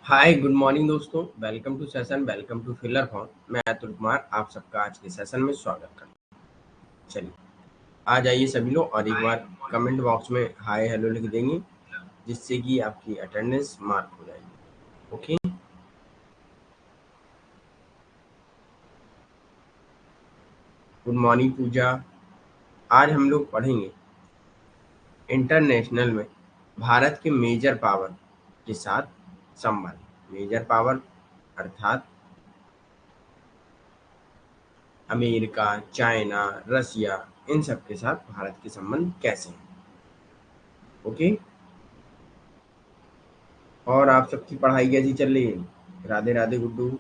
हाय good morning दोस्तों। Welcome to session, welcome to filler form. मैं अतुल कुमार आप सबका आज के सेशन में स्वागत करता हूँ। चलिए आ जाइए सभी लोग और एक बार कमेंट बॉक्स में हाय हेलो लिख देंगे, जिससे कि आपकी अटेंडेंस मार्क हो जाएगी। ओके, गुड मॉर्निंग पूजा। आज हम लोग पढ़ेंगे इंटरनेशनल में भारत के मेजर पावर के साथ संबंध। मेजर पावर अर्थात अमेरिका, चाइना, रसिया, इन सब के साथ भारत के संबंध कैसे हैं। ओके, और आप सबकी पढ़ाई कैसी चल रही है? राधे राधे गुड्डू।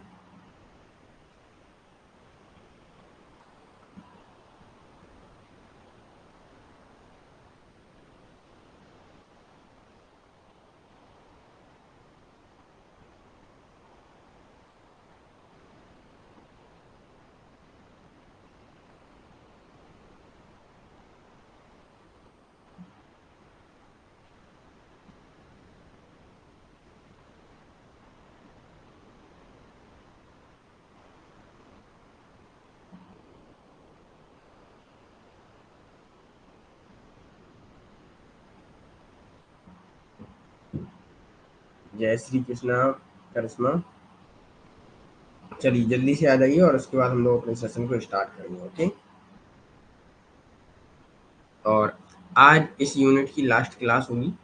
जय श्री कृष्णा करिश्मा। चलिए जल्दी से आ जाइए और उसके बाद हम लोग अपने सेशन को स्टार्ट करेंगे। ओके, और आज इस यूनिट की लास्ट क्लास होगी।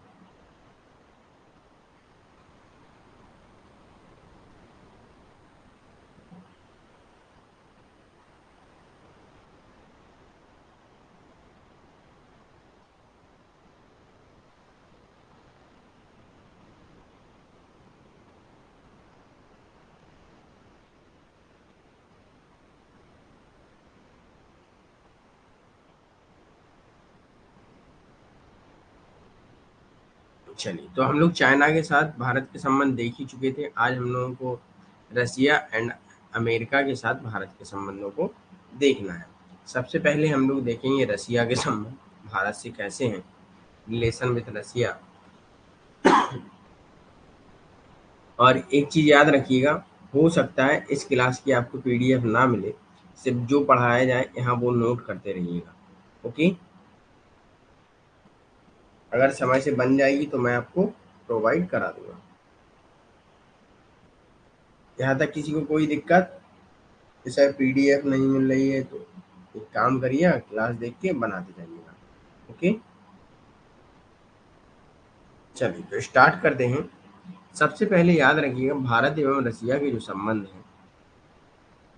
चलिए, तो हम लोग चाइना के साथ भारत के संबंध देख ही चुके थे। आज हम लोगों को रसिया एंड अमेरिका के साथ भारत के संबंधों को देखना है। सबसे पहले हम लोग देखेंगे रसिया के संबंध भारत से कैसे हैं, रिलेशन विथ रसिया। और एक चीज़ याद रखिएगा, हो सकता है इस क्लास की आपको पीडीएफ ना मिले, सिर्फ जो पढ़ाया जाए यहाँ वो नोट करते रहिएगा। ओके, अगर समय से बन जाएगी तो मैं आपको प्रोवाइड करा दूंगा। यहाँ तक किसी को कोई दिक्कत, जैसे पीडीएफ नहीं मिल रही है तो एक काम करिए, क्लास देख के बनाते जाइएगा। ओके, चलिए तो स्टार्ट करते हैं। सबसे पहले याद रखिएगा भारत एवं रसिया के जो संबंध हैं,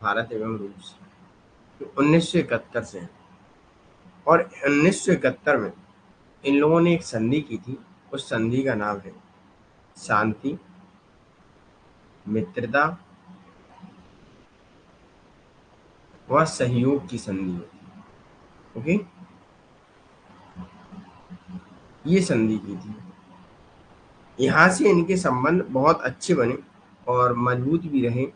भारत एवं रूस, तो 1971 से हैं। और 1971 में इन लोगों ने एक संधि की थी। उस संधि का नाम है शांति, मित्रता व सहयोग की संधि। ओके, ये संधि की थी। यहाँ से इनके संबंध बहुत अच्छे बने और मजबूत भी रहे।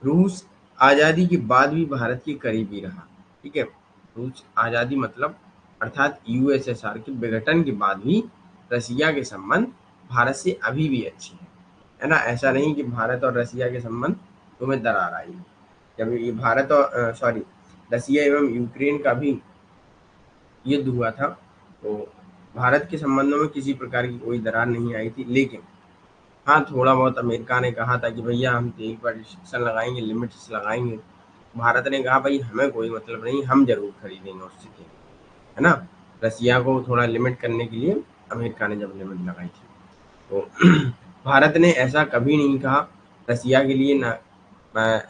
रूस आज़ादी के बाद भी भारत के करीब ही रहा। ठीक है, रूस आज़ादी मतलब अर्थात यूएसएसआर के विघटन के बाद भी रसिया के संबंध भारत से अभी भी अच्छे हैं, है ना। ऐसा नहीं कि भारत और रसिया के संबंध तुम्हें दरार आई। जब ये भारत और रसिया एवं यूक्रेन का भी युद्ध हुआ था, तो भारत के संबंधों में किसी प्रकार की कोई दरार नहीं आई थी। लेकिन हाँ, थोड़ा बहुत अमेरिका ने कहा था कि भैया हम तेल पर रिस्ट्रिक्शन लगाएंगे, लिमिट्स लगाएंगे। भारत ने कहा भाई हमें कोई मतलब नहीं, हम जरूर खरीदेंगे उससे तेल, है ना। रसिया को थोड़ा लिमिट करने के लिए अमेरिका ने जब लिमिट लगाई थी, तो भारत ने ऐसा कभी नहीं कहा रसिया के लिए, ना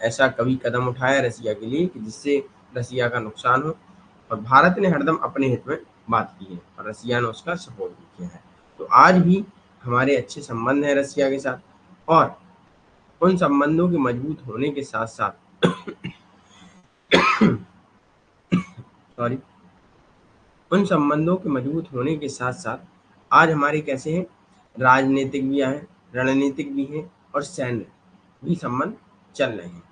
ऐसा कभी कदम उठाया रसिया के लिए कि जिससे रसिया का नुकसान हो। और भारत ने हरदम अपने हित में बात की है और रसिया ने उसका सपोर्ट भी किया है। तो आज भी हमारे अच्छे संबंध हैं रसिया के साथ। और उन संबंधों के मजबूत होने के साथ साथ सॉरी उन संबंधों के मजबूत होने के साथ साथ आज हमारे कैसे हैं, राजनीतिक भी हैं, रणनीतिक भी हैं और सैन्य भी संबंध चल रहे हैं,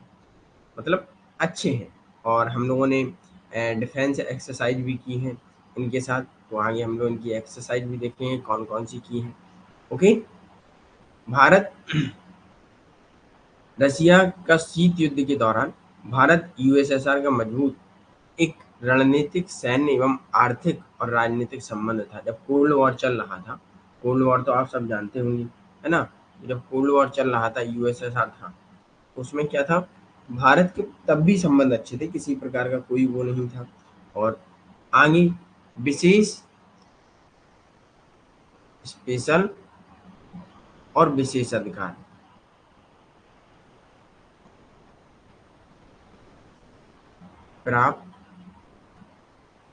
मतलब अच्छे हैं। और हम लोगों ने डिफेंस एक्सरसाइज भी की है इनके साथ, तो आगे हम लोग इनकी एक्सरसाइज भी देखेंगे कौन कौन सी की है। ओके, भारत रसिया का शीत युद्ध के दौरान भारत यूएसएसआर का मजबूत एक रणनीतिक, सैन्य एवं आर्थिक और राजनीतिक संबंध था। जब कोल्ड वॉर चल रहा था, कोल्ड वॉर तो आप सब जानते होंगे, है ना? जब कोल्ड वॉर चल रहा था, यूएसएसआर था, उसमें क्या था, भारत के तब भी संबंध अच्छे थे, किसी प्रकार का कोई वो नहीं था। और आगे विशेष, स्पेशल और विशेष अधिकार प्राप्त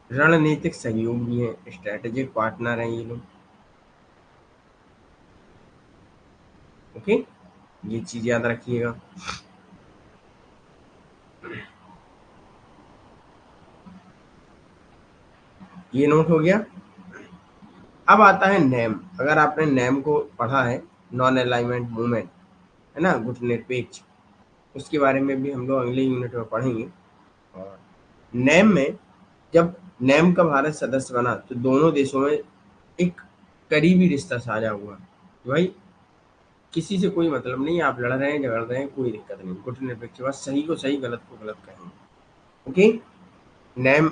रणनीतिक सहयोग भी है, स्ट्रेटेजिक पार्टनर हैं ये लोग। ओके, ये चीज याद रखिएगा। ये नोट हो गया। अब आता है नेम। अगर आपने नेम को पढ़ा है, नॉन अलाइनमेंट मूवमेंट, है ना, गुटनिरपेक्ष, उसके बारे में भी हम लोग अगले यूनिट में पढ़ेंगे। और नेम में, जब नेम का भारत सदस्य बना तो दोनों देशों में एक करीबी रिश्ता साझा हुआ कि भाई किसी से कोई मतलब नहीं, आप लड़ रहे हैं, झगड़ रहे हैं, कोई दिक्कत नहीं, गुटनिरपेक्ष, बस सही को सही, गलत को गलत कहेंगे। ओके, नैम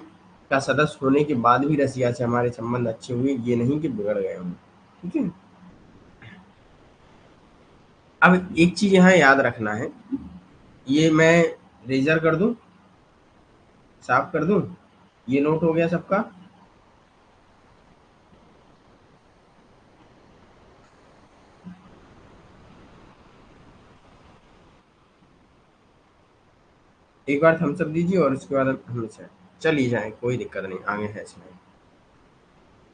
का सदस्य होने के बाद भी रसिया से हमारे संबंध अच्छे हुए, ये नहीं कि बिगड़ गए हों। ठीक है। अब एक चीज यहाँ याद रखना है, ये मैं रेजर कर दूं, साफ कर दूं, ये नोट हो गया सबका। एक बार थम्स अप दीजिए और उसके बाद हम से चलिए जाए, कोई दिक्कत नहीं, आगे है इसमें।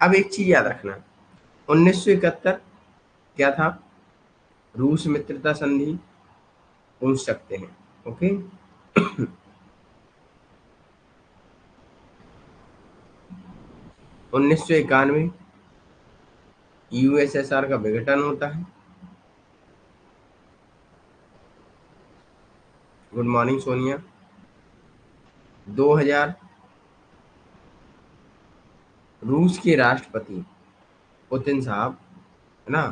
अब एक चीज याद रखना, 1971 क्या था, रूस मित्रता संधि पूछ सकते हैं। ओके। 1991 यूएसएसआर का विघटन होता है। Good morning Sonia. 2000 रूस के राष्ट्रपति पुतिन साहब, है ना,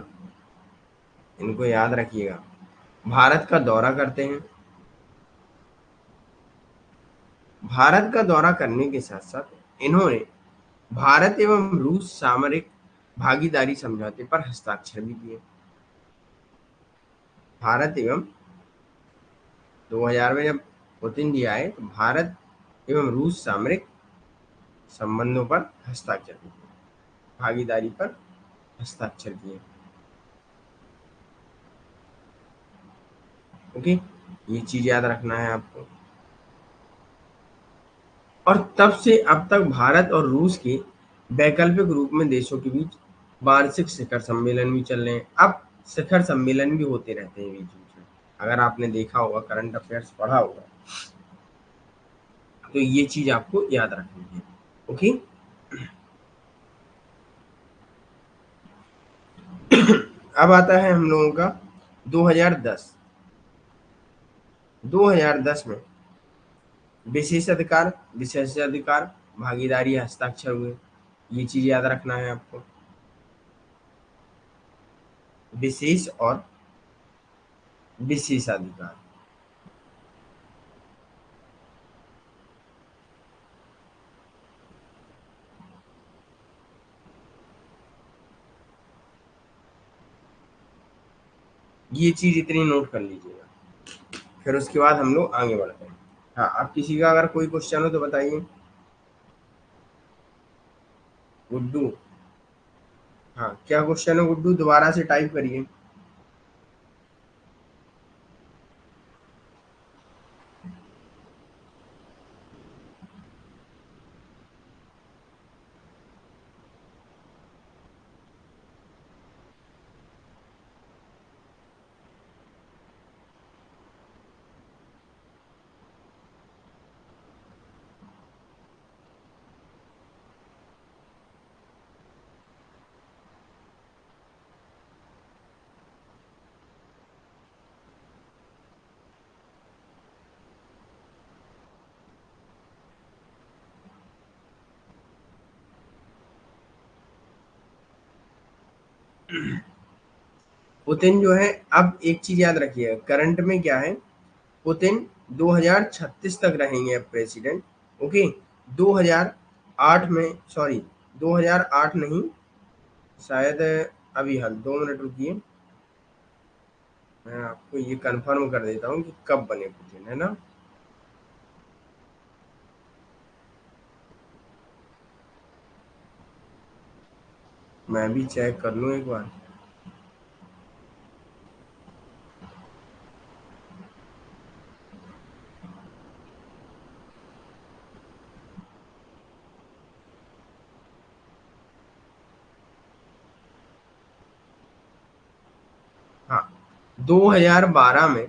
इनको याद रखिएगा, भारत का दौरा करते हैं। भारत का दौरा करने के साथ साथ इन्होंने भारत एवं रूस सामरिक भागीदारी समझौते पर हस्ताक्षर भी किए। भारत एवं, 2000 में जब पुतिन जी आए तो भारत एवं रूस सामरिक संबंधों पर हस्ताक्षर किए, भागीदारी पर हस्ताक्षर किए। ओके, ये चीज याद रखना है आपको। और तब से अब तक भारत और रूस के वैकल्पिक रूप में देशों के बीच वार्षिक शिखर सम्मेलन भी चल रहे हैं। अब शिखर सम्मेलन भी होते रहते हैं बीच बीच में, अगर आपने देखा होगा, करंट अफेयर्स पढ़ा होगा, तो ये चीज आपको याद रखनी है। ओके। अब आता है हम लोगों का 2010। 2010 में विशेषाधिकार, विशेषाधिकार भागीदारी हस्ताक्षर हुए, ये चीज याद रखना है आपको। विशेष और विशेषाधिकार, ये चीज इतनी नोट कर लीजिएगा, फिर उसके बाद हम लोग आगे बढ़ते हैं। हाँ, अब किसी का अगर कोई क्वेश्चन हो तो बताइए। गुड्डू, हाँ, क्या क्वेश्चन है गुड्डू, दोबारा से टाइप करिए। पुतिन जो है, अब एक चीज याद रखिए, करंट में क्या है, पुतिन 2036 तक रहेंगे अब प्रेसिडेंट। ओके, 2008 में, सॉरी 2008 नहीं, शायद अभी हाल 2 मिनट रुकिए, मैं आपको ये कंफर्म कर देता हूँ कि कब बने पुतिन, है ना। मैं भी चेक कर लूँ एक बार। हाँ, 2012 में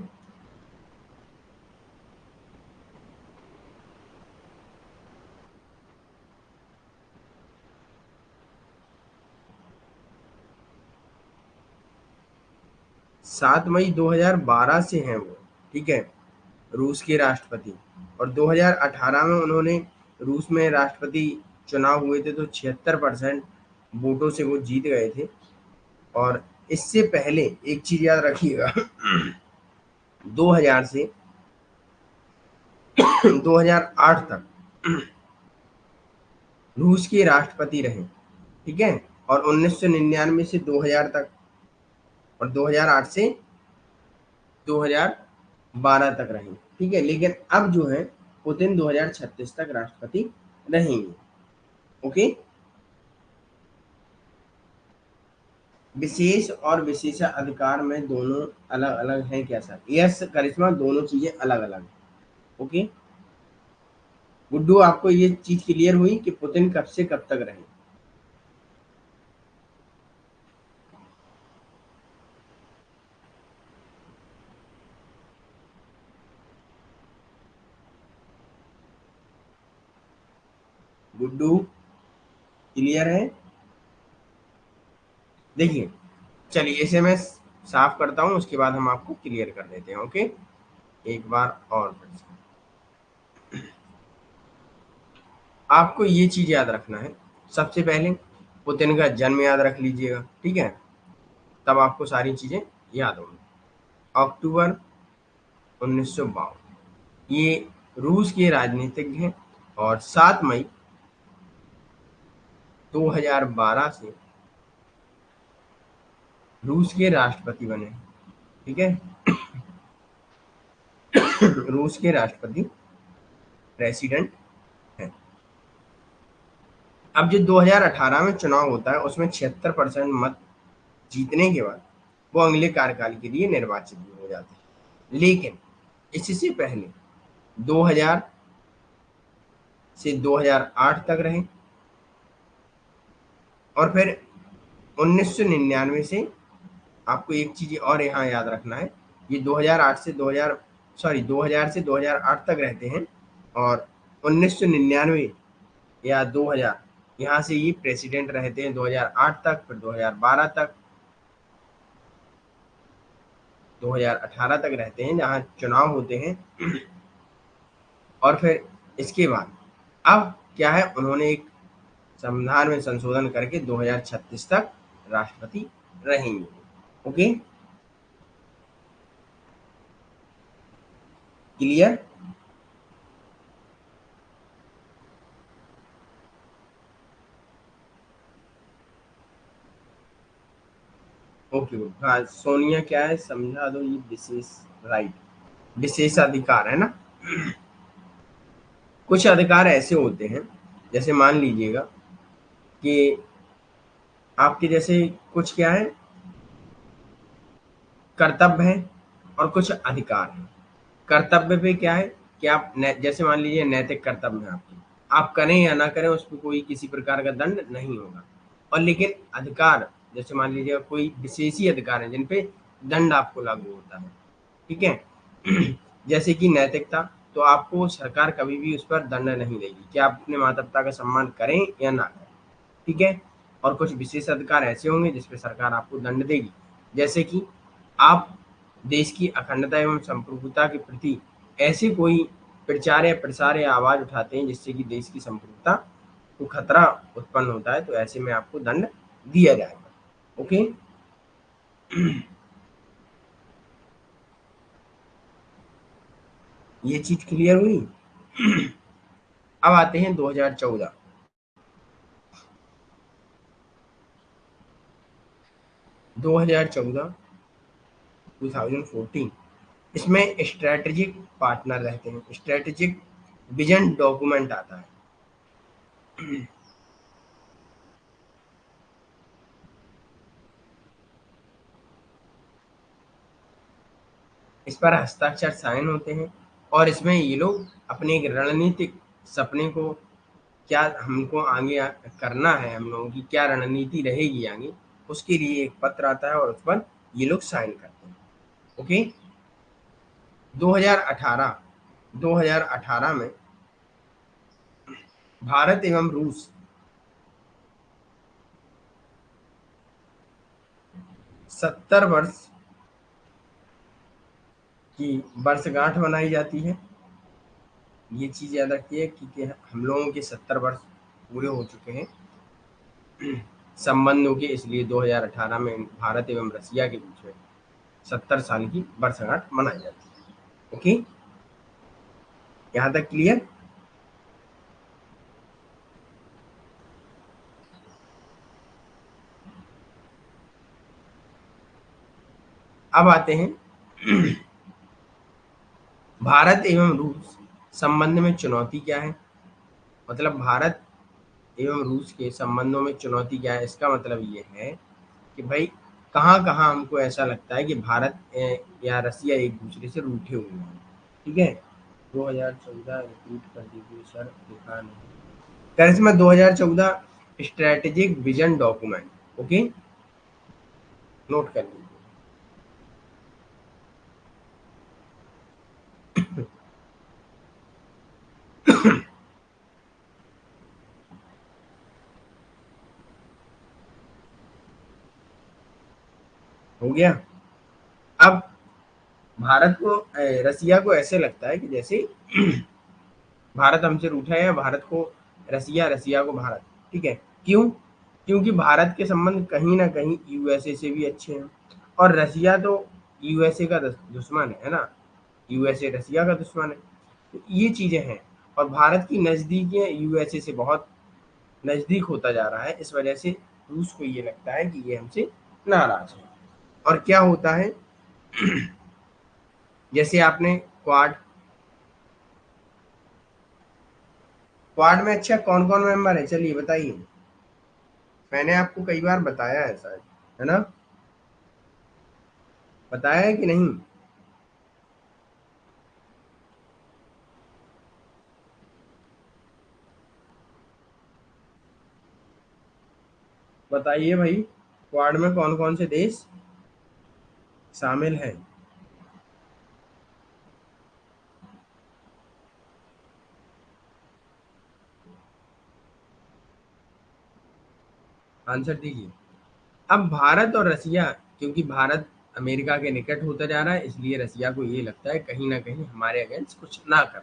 7 मई 2012 से हैं वो, ठीक है, रूस के राष्ट्रपति। और 2018 में उन्होंने, रूस में राष्ट्रपति चुनाव हुए थे तो 76% वोटों से वो जीत गए थे। और इससे पहले एक चीज याद रखिएगा, 2000 से 2008 तक रूस के राष्ट्रपति रहे, ठीक है। और 1999 से 2000 तक, और 2008 से 2012 तक रहे, ठीक है। लेकिन अब जो है पुतिन 2036 तक राष्ट्रपति रहेंगे। ओके, विशेष और विशेषाधिकार में दोनों अलग अलग हैं क्या सर? यस करिश्मा, दोनों चीजें अलग अलग हैं। ओके गुड्डू, आपको ये चीज क्लियर हुई कि पुतिन कब से कब तक रहे? गुड्डू क्लियर है? देखिए, चलिए इसे मैं साफ करता हूँ, उसके बाद हम आपको क्लियर कर देते हैं। ओके, एक बार और फिर से आपको ये चीज याद रखना है। सबसे पहले पुतिन का जन्म याद रख लीजिएगा, ठीक है, तब आपको सारी चीजें याद होंगी। अक्टूबर 1952, ये रूस के राजनीतिज्ञ हैं। और 7 मई 2012 से रूस के राष्ट्रपति बने, ठीक है। रूस के राष्ट्रपति प्रेसिडेंट हैं। अब जो 2018 में चुनाव होता है उसमें 76% मत जीतने के बाद वो अगले कार्यकाल के लिए निर्वाचित भी हो जाते हैं। लेकिन इससे पहले 2000 से 2008 तक रहे, और फिर 1999 से, आपको एक चीज और यहाँ याद रखना है, ये 2008 से 2000, सॉरी 2000 से 2008 तक रहते हैं। और 1999 या 2000, यहाँ से ये प्रेसिडेंट रहते हैं 2008 तक, फिर 2012 तक, 2018 तक रहते हैं जहाँ चुनाव होते हैं। और फिर इसके बाद अब क्या है, उन्होंने एक संविधान में संशोधन करके 2036 तक राष्ट्रपति रहेंगे। Okay, clear? ओके, हाँ सोनिया क्या है समझा दो, ये विशेष राइट, विशेषाधिकार है ना। कुछ अधिकार ऐसे होते हैं, जैसे मान लीजिएगा कि आपके जैसे कुछ क्या है, कर्तव्य है और कुछ अधिकार है। कर्तव्य पे क्या है कि आप जैसे मान लीजिए नैतिक कर्तव्य है आपकी, आप करें या ना करें उस पर कोई किसी प्रकार का दंड नहीं होगा। और लेकिन अधिकार, जैसे मान लीजिए कोई विशेषी अधिकार है जिन पे दंड आपको लागू होता है, ठीक है। जैसे कि नैतिकता, तो आपको सरकार कभी भी उस पर दंड नहीं देगी कि आप अपने माता पिता का सम्मान करें या ना करें, ठीक है। और कुछ विशेष अधिकार ऐसे होंगे जिसपे सरकार आपको दंड देगी, जैसे कि आप देश की अखंडता एवं संप्रभुता के प्रति ऐसे कोई प्रचार या प्रसार या आवाज उठाते हैं जिससे कि देश की संप्रभुता को खतरा उत्पन्न होता है, तो ऐसे में आपको दंड दिया जाएगा। ओके, ये चीज क्लियर हुई। अब आते हैं 2014। 2014, 2014, इसमें स्ट्रेटेजिक पार्टनर रहते हैं, स्ट्रेटेजिक विजन डॉक्यूमेंट आता है। इस पर हस्ताक्षर साइन होते हैं और इसमें ये लोग अपने एक रणनीतिक सपने को, क्या हमको आगे करना है, हम लोगों की क्या रणनीति रहेगी आगे, उसके लिए एक पत्र आता है और उस पर ये लोग साइन करते हैं। ओके। 2018, 2018 में भारत एवं रूस 70 वर्ष की वर्षगांठ मनाई जाती है। ये चीज याद रखिए कि हम लोगों के 70 वर्ष पूरे हो चुके हैं संबंधों के, इसलिए 2018 में भारत एवं रसिया के बीच में 70 साल की वर्षगांठ मनाई जाती है। ओके, यहाँ तक क्लियर। अब आते हैं भारत एवं रूस संबंध में चुनौती क्या है। मतलब भारत एवं रूस के संबंधों में चुनौती क्या है, इसका मतलब ये है कि भाई कहाँ कहाँ हमको ऐसा लगता है कि भारत या रसिया एक दूसरे से रूठे हुए हैं। ठीक है। 2014 रिपीट कर दीजिए सर, दिखा नहीं। करिश्मा 2014 strategic vision document. Okay, note कर लीजिए। हो गया। अब भारत को रसिया को ऐसे लगता है कि जैसे भारत हमसे रूठा है, या भारत को रसिया, रसिया को भारत। ठीक है। क्यों? क्योंकि भारत के संबंध कहीं ना कहीं यूएसए से भी अच्छे हैं, और रसिया तो यूएसए का दुश्मन है ना। यूएसए रसिया का दुश्मन है। तो ये चीजें हैं। और भारत की नजदीकियां यूएसए से बहुत नजदीक होता जा रहा है, इस वजह से रूस को ये लगता है कि ये हमसे नाराज है। और क्या होता है, जैसे आपने क्वाड, क्वाड में अच्छा कौन कौन मेंबर है, चलिए बताइए। मैंने आपको कई बार बताया है शायद, है ना, बताया है कि नहीं? बताइए भाई, क्वाड में कौन कौन से देश शामिल हैं? आंसर दीजिए। अब भारत और रसिया, क्योंकि भारत अमेरिका के निकट होता जा रहा है, इसलिए रसिया को ये लगता है कहीं ना कहीं हमारे अगेंस्ट कुछ ना कर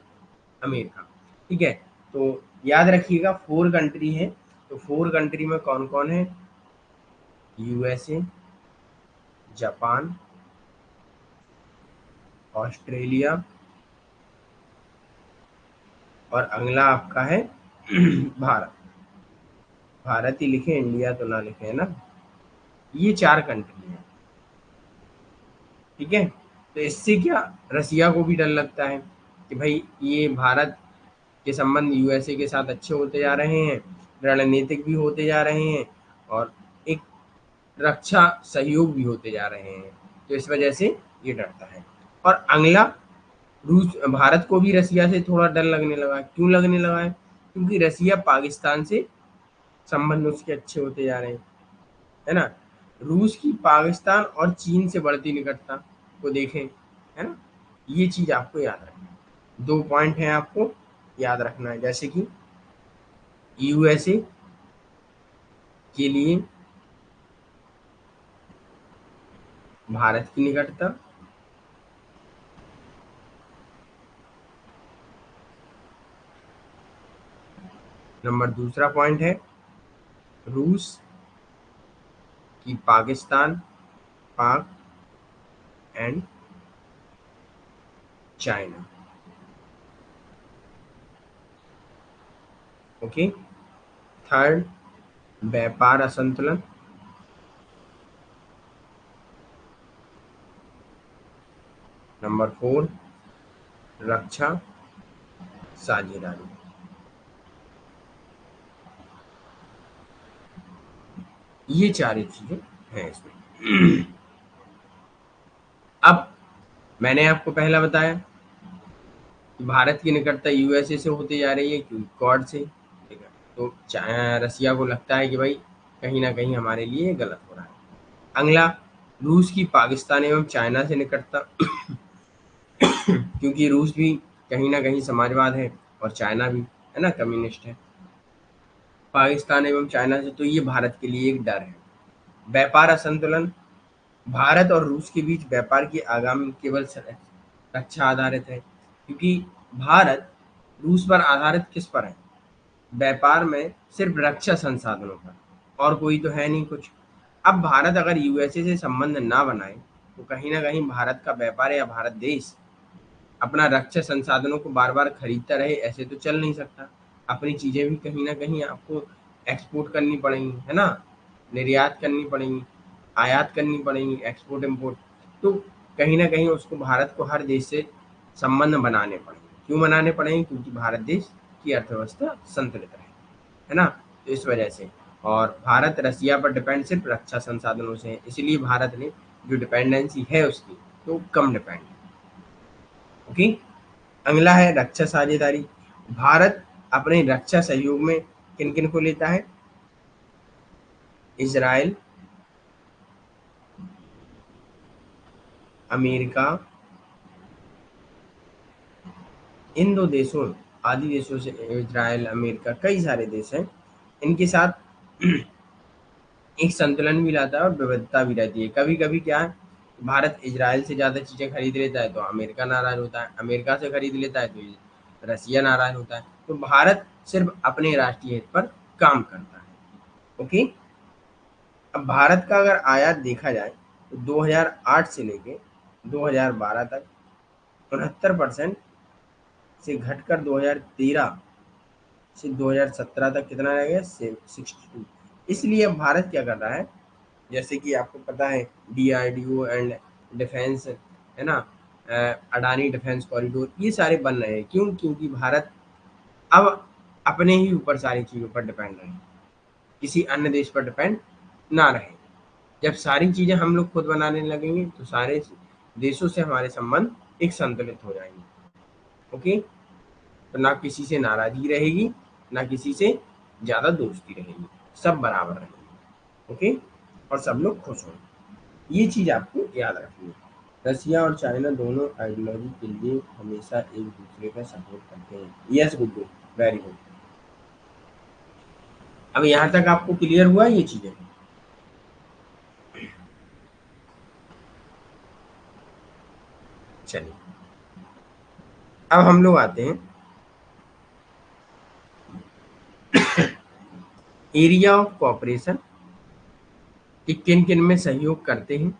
अमेरिका। ठीक है। तो याद रखिएगा 4 कंट्री है। तो 4 कंट्री में कौन कौन है? यूएसए, जापान, ऑस्ट्रेलिया, और अगला आपका है भारत। भारत ही लिखे, इंडिया तो ना लिखे, है ना। ये 4 कंट्री है। ठीक है। तो इससे क्या, रसिया को भी डर लगता है कि भाई ये भारत के संबंध यूएसए के साथ अच्छे होते जा रहे हैं, रणनीतिक भी होते जा रहे हैं, और एक रक्षा सहयोग भी होते जा रहे हैं। तो इस वजह से ये डरता है। और अगला, रूस, भारत को भी रसिया से थोड़ा डर लगने लगा। क्यों लगने लगा है? क्योंकि रसिया पाकिस्तान से संबंध उसके अच्छे होते जा रहे हैं, है ना। रूस की पाकिस्तान और चीन से बढ़ती निकटता को देखें, है ना। ये चीज आपको याद रखना है। 2 पॉइंट है आपको याद रखना है, जैसे कि यूएसए के लिए भारत की निकटता, नंबर दूसरा पॉइंट है रूस की पाकिस्तान, पाक एंड चाइना। ओके। थर्ड, व्यापार असंतुलन। नंबर फोर, रक्षा साझेदारी। ये चार ही चीजें हैं इसमें। अब मैंने आपको पहला बताया कि भारत की निकटता यूएसए से होती जा रही है, क्योंकि क्वाड से, ठीक है। तो रसिया को लगता है कि भाई कहीं ना कहीं हमारे लिए ये गलत हो रहा है। अगला, रूस की पाकिस्तान एवं चाइना से निकटता, क्योंकि रूस भी कहीं ना कहीं समाजवाद है और चाइना भी, है ना, कम्युनिस्ट है। पाकिस्तान एवं चाइना से, तो ये भारत के लिए एक डर है। व्यापार असंतुलन, भारत और रूस के बीच व्यापार की आगामी केवल रक्षा आधारित है, क्योंकि भारत रूस पर आधारित किस पर है? व्यापार में सिर्फ रक्षा संसाधनों पर, और कोई तो है नहीं कुछ। अब भारत अगर यूएसए से संबंध ना बनाए तो कहीं ना कहीं भारत का व्यापार या भारत देश अपना रक्षा संसाधनों को बार बार खरीदता रहे, ऐसे तो चल नहीं सकता। अपनी चीजें भी कहीं ना कहीं आपको एक्सपोर्ट करनी पड़ेंगी, है ना, निर्यात करनी पड़ेंगी, आयात करनी पड़ेंगी, एक्सपोर्ट इम्पोर्ट। तो कहीं ना कहीं उसको, भारत को हर देश से संबंध बनाने पड़ेंगे। क्यों बनाने पड़ेंगे? क्योंकि भारत देश की अर्थव्यवस्था संतुलित रहे, है ना। तो इस वजह से, और भारत रसिया पर डिपेंड सिर्फ रक्षा संसाधनों से है, इसलिए भारत ने जो डिपेंडेंसी है उसकी, तो कम डिपेंड है। ओके। अगला है रक्षा साझेदारी। भारत अपने रक्षा सहयोग में किन किन को लेता है? इजराइल, अमेरिका, इन दो देशों, आदि देशों से, इजराइल, अमेरिका, कई सारे देश हैं, इनके साथ एक संतुलन भी लाता है और विविधता भी रहती है। कभी कभी क्या है, भारत इजराइल से ज्यादा चीजें खरीद लेता है तो अमेरिका नाराज होता है, अमेरिका से खरीद लेता है तो रसिया नाराज होता है। तो भारत सिर्फ अपने राष्ट्रीय हित पर काम करता है। ओके। अब भारत का अगर आयात देखा जाए तो 2008 से लेके 2012 तक 69% से घटकर 2013 से 2017 तक कितना रह गया? 62। इसलिए अब भारत क्या कर रहा है, जैसे कि आपको पता है डीआरडीओ एंड डिफेंस, है ना, अडानी डिफेंस कॉरिडोर, ये सारे बन रहे हैं। क्यों? क्योंकि भारत अब अपने ही ऊपर सारी चीज़ों पर डिपेंड रहे, किसी अन्य देश पर डिपेंड ना रहे। जब सारी चीजें हम लोग खुद बनाने लगेंगे तो सारे देशों से हमारे संबंध एक संतुलित हो जाएंगे। ओके। तो ना किसी से नाराजगी रहेगी, ना किसी से ज्यादा दोस्ती रहेगी, सब बराबर रहेंगे। ओके। और सब लोग खुश होंगे। ये चीज आपको याद रखनी है। रसिया और चाइना दोनों आइडियोलॉजी के लिए हमेशा एक दूसरे का सपोर्ट करते हैं। Yes Guddu, very good. अब यहाँ तक आपको क्लियर हुआ ये चीजें? चलिए, अब हम लोग आते हैं एरिया ऑफ कॉपरेशन, कि किन किन में सहयोग करते हैं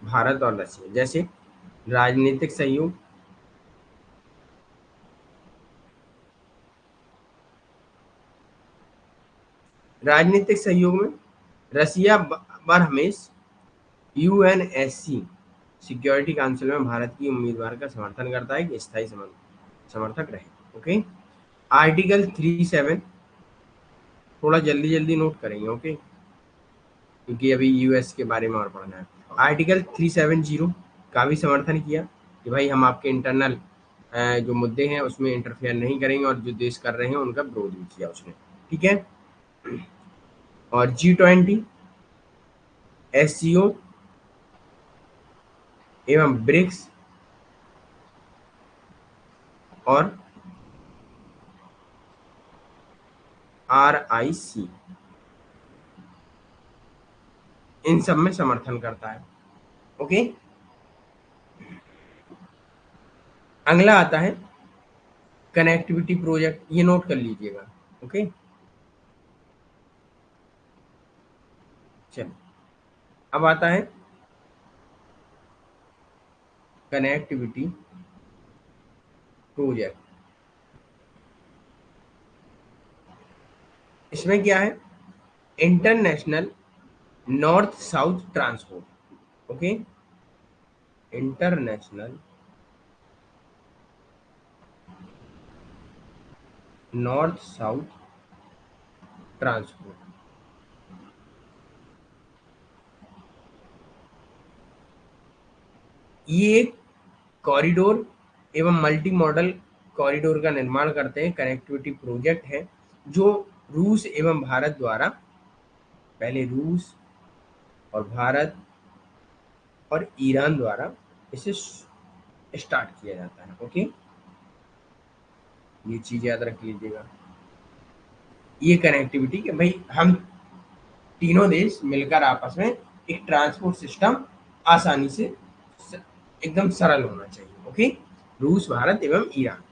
भारत और रशिया। जैसे राजनीतिक सहयोग, राजनीतिक सहयोग में रसिया बरहमेश यूएनएससी सिक्योरिटी काउंसिल में भारत की उम्मीदवार का समर्थन करता है कि स्थायी समर्थक रहे। ओके। आर्टिकल 37, थोड़ा जल्दी जल्दी नोट करेंगे, ओके, क्योंकि अभी यूएस के बारे में और पढ़ना है। आर्टिकल 370 का भी समर्थन किया कि भाई हम आपके इंटरनल जो मुद्दे हैं उसमें इंटरफेयर नहीं करेंगे, और जो देश कर रहे हैं उनका विरोध भी किया उसने। ठीक है। और G20, एससीओ एवं ब्रिक्स और RIC, इन सब में समर्थन करता है। ओके। अगला आता है कनेक्टिविटी प्रोजेक्ट, ये नोट कर लीजिएगा। ओके। चलो, अब आता है कनेक्टिविटी प्रोजेक्ट। इसमें क्या है, international north south transport. Okay, international north south transport. ये एक कॉरिडोर एवं मल्टी मॉडल कॉरिडोर का निर्माण करते हैं, कनेक्टिविटी प्रोजेक्ट है जो रूस एवं भारत द्वारा, पहले रूस और भारत और ईरान द्वारा इसे स्टार्ट किया जाता है। ओके, ये चीज याद रख लीजिएगा। ये कनेक्टिविटी कि भाई हम तीनों देश मिलकर आपस में एक ट्रांसपोर्ट सिस्टम आसानी से स- एकदम सरल होना चाहिए। ओके, रूस भारत एवं ईरान,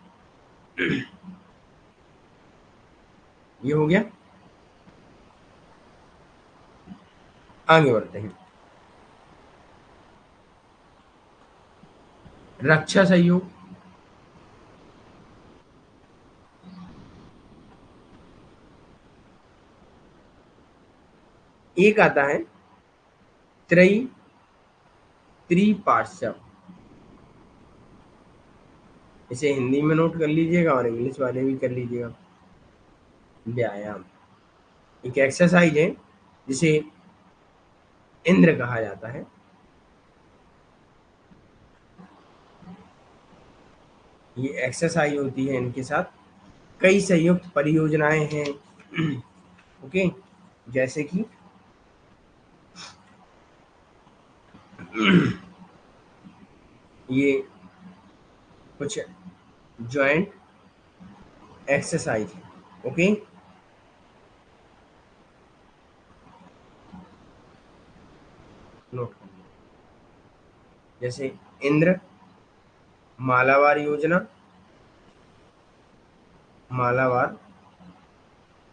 ये हो गया। आगे बढ़ते हैं। रक्षा सहयोग, एक आता है त्रयी त्रिपार्श्व। इसे हिंदी में नोट कर लीजिएगा और इंग्लिश वाले भी कर लीजिएगा। व्यायाम एक एक्सरसाइज है जिसे इंद्र कहा जाता है। ये एक्सरसाइज होती है, इनके साथ कई संयुक्त परियोजनाएं हैं। ओके, जैसे कि ये कुछ जॉइंट एक्सरसाइज है। ओके, नोट कर लीजिए। जैसे इंद्र, मालावार योजना, मालावार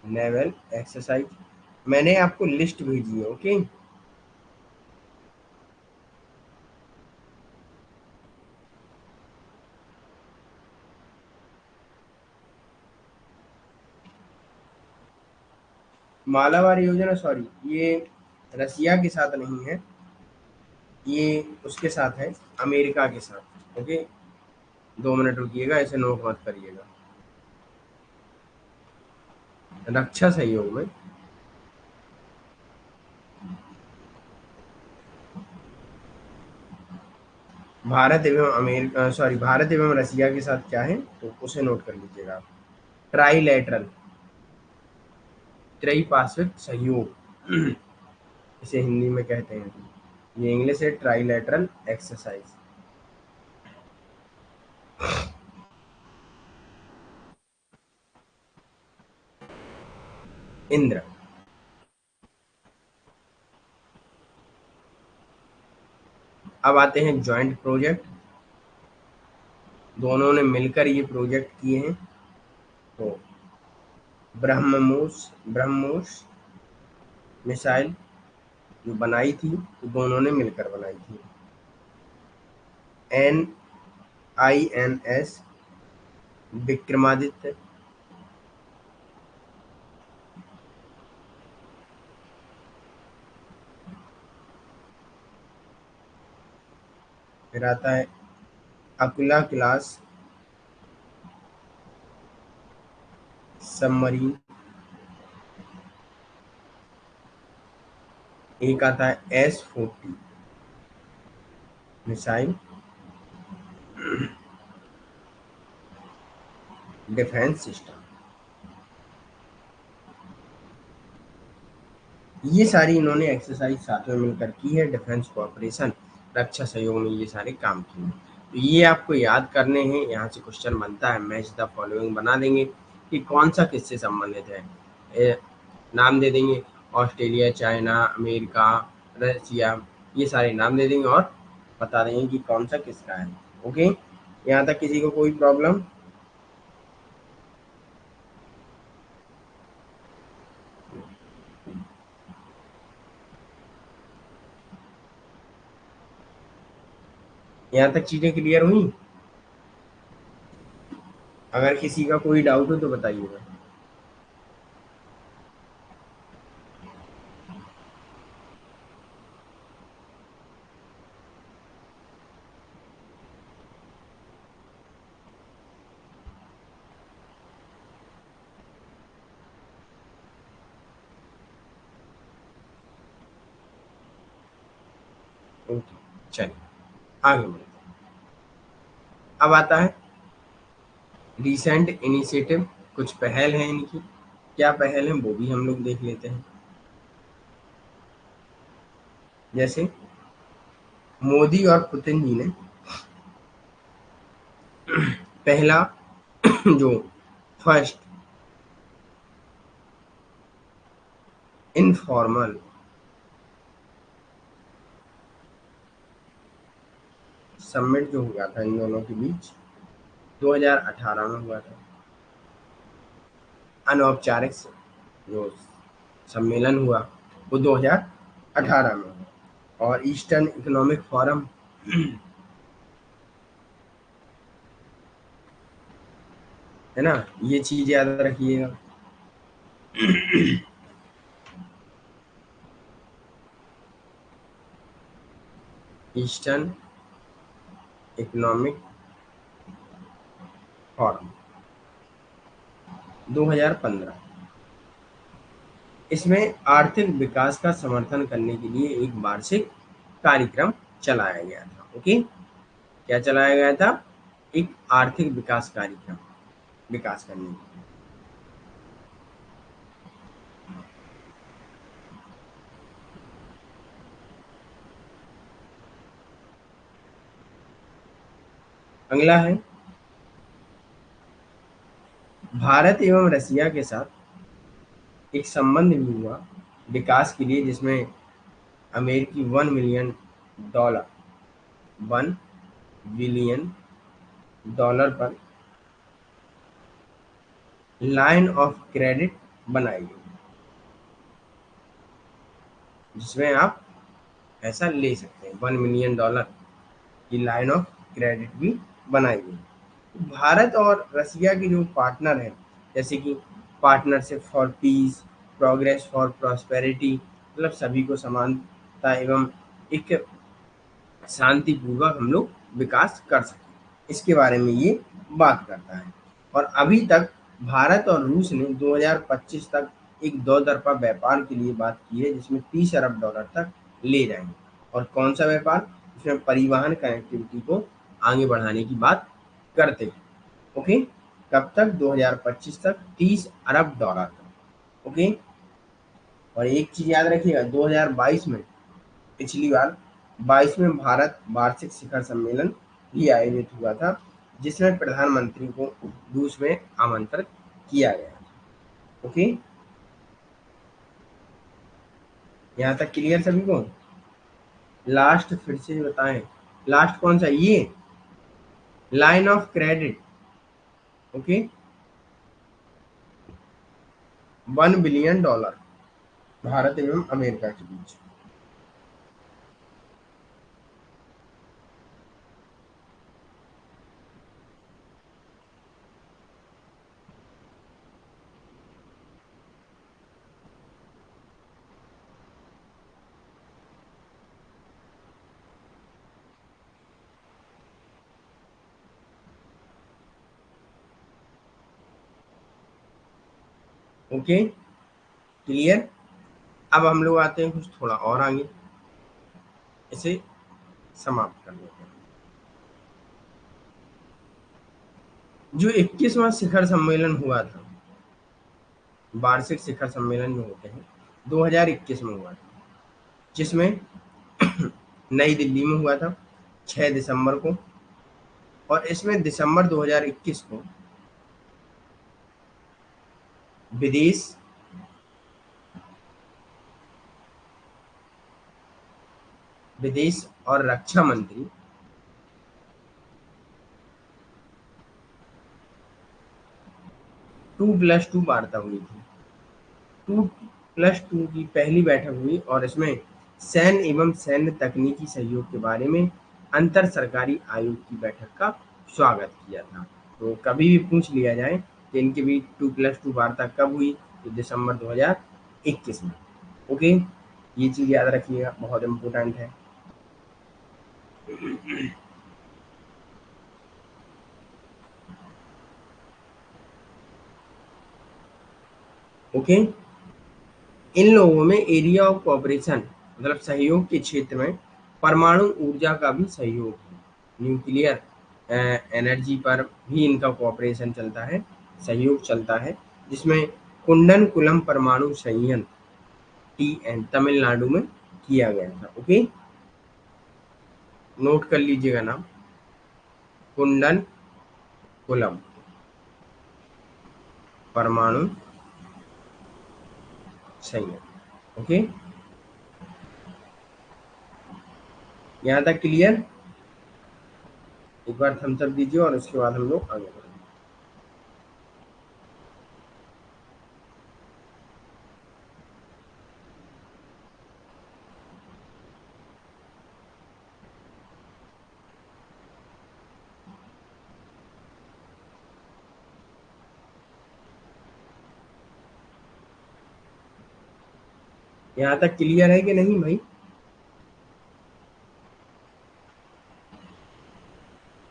नेवल एक्सरसाइज, मैंने आपको लिस्ट भेजी है। ओके, मालावार योजना, सॉरी, ये रसिया के साथ नहीं है, ये उसके साथ है, अमेरिका के साथ। ओके, 2 मिनट रुकिएगा, ऐसे नोट मत करिएगा। रक्षा सहयोग में भारत एवं अमेरिका, सॉरी, भारत एवं रसिया के साथ क्या है, तो उसे नोट कर लीजिएगा। ट्राइलेटरल, त्रैपार्श्विक सहयोग, इसे हिंदी में कहते हैं। ये इंग्लिश है, ट्राइलेटरल एक्सरसाइज। इंद्र, अब आते हैं जॉइंट प्रोजेक्ट, दोनों ने मिलकर ये प्रोजेक्ट किए हैं। तो ब्रह्मोस मिसाइल जो बनाई थी, तो दोनों ने मिलकर बनाई थी। NINS विक्रमादित्य, फिर आता है अकुला क्लास सबमरीन, एक आता है S40 मिसाइल डिफेंस सिस्टम। ये सारी इन्होंने एक्सरसाइज साथ में मिलकर की है, डिफेंस कोऑपरेशन, रक्षा सहयोग में ये सारे काम किए हैं। तो ये आपको याद करने हैं, यहाँ से क्वेश्चन बनता है, मैच द फॉलोइंग बना देंगे कि कौन सा किससे संबंधित है। नाम दे देंगे, ऑस्ट्रेलिया, चाइना, अमेरिका, रसिया, ये सारे नाम दे देंगे और बता देंगे कि कौन सा किसका है। ओके, यहाँ तक किसी को कोई प्रॉब्लम? यहाँ तक चीजें क्लियर हुई? अगर किसी का कोई डाउट हो तो बताइएगा। ओके, चलिए आगे बढ़ते हैं। अब आता है रिसेंट इनिशिएटिव, कुछ पहल है इनकी। क्या पहल है वो भी हम लोग देख लेते हैं। जैसे मोदी और पुतिन जी ने पहला जो फर्स्ट इनफॉर्मल समिट जो हुआ था इन दोनों के बीच 2018 में हुआ था। अनौपचारिक जो सम्मेलन हुआ वो 2018 में हुआ। और ईस्टर्न इकोनॉमिक फोरम, है ना, ये चीज याद रखिएगा। ईस्टर्न इकोनॉमिक फोरम 2015, इसमें आर्थिक विकास का समर्थन करने के लिए एक वार्षिक कार्यक्रम चलाया गया था। ओके, क्या चलाया गया था? एक आर्थिक विकास कार्यक्रम, विकास करने के लिए। अगला है भारत एवं रसिया के साथ एक संबंध भी हुआ विकास के लिए, जिसमें अमेरिकी $1 बिलियन 1 बिलियन पर लाइन ऑफ क्रेडिट बनाई गई, जिसमें आप ऐसा ले सकते हैं। $1 मिलियन की लाइन ऑफ क्रेडिट भी बनाई गई। भारत और रसिया के जो पार्टनर हैं, जैसे कि partnership for piece, progress for prosperity, मतलब सभी को समानता एवं एक शांतिपूर्वक हम लोग विकास कर सकें, इसके बारे में ये बात करता है। और अभी तक भारत और रूस ने 2025 तक एक दो तरफा व्यापार के लिए बात की है, जिसमें $30 अरब तक ले जाएंगे। और कौन सा व्यापार? इसमें परिवहन कनेक्टिविटी को आगे बढ़ाने की बात करते हैं। ओके, कब तक? 2025 तक $30 अरब तक। ओके, और एक चीज याद रखिएगा, 2022 में, पिछली बार 22 में भारत वार्षिक शिखर सम्मेलन भी आयोजित हुआ था, जिसमें प्रधानमंत्री को रूस में आमंत्रित किया गया था। ओके, यहाँ तक क्लियर सभी को? लास्ट फिर से बताएं, लास्ट कौन सा? ये line of credit. Okay, $1 billion Bharat एवं अमेरिका के बीच। Okay, clear. अब हम लोग आते हैं कुछ थोड़ा और आगे, इसे समाप्त कर लेते हैं। जो 21वां शिखर सम्मेलन हुआ था, वार्षिक शिखर सम्मेलन जो होते हैं, 2021 में हुआ था, जिसमें नई दिल्ली में हुआ था 6 दिसंबर को। और इसमें दिसंबर 2021 को विदेश विदेश और रक्षा मंत्री 2+2 वार्ता हुई थी। 2+2 की पहली बैठक हुई और इसमें सैन्य एवं सैन्य तकनीकी सहयोग के बारे में अंतर सरकारी आयोग की बैठक का स्वागत किया था। तो कभी भी पूछ लिया जाए कि इनके बीच 2+2 वार्ता कब हुई, तो दिसंबर 2021 में। ओके, ये चीज़ याद रखिएगा, बहुत इम्पोर्टेंट है। ओके, इन लोगों में एरिया ऑफ कोऑपरेशन मतलब सहयोग के क्षेत्र में परमाणु ऊर्जा का भी सहयोग है। न्यूक्लियर एनर्जी पर भी इनका कोऑपरेशन चलता है, सहयोग चलता है, जिसमें कुंडनकुलम परमाणु संयंत्र TN तमिलनाडु में किया गया था। ओके, नोट कर लीजिएगा नाम, कुंडनकुलम परमाणु संयंत्र। ओके, यहाँ तक क्लियर? एक बार थम्स अप दीजिए और उसके बाद हम लोग आगे बढ़ेंगे। यहाँ तक क्लियर है कि नहीं भाई?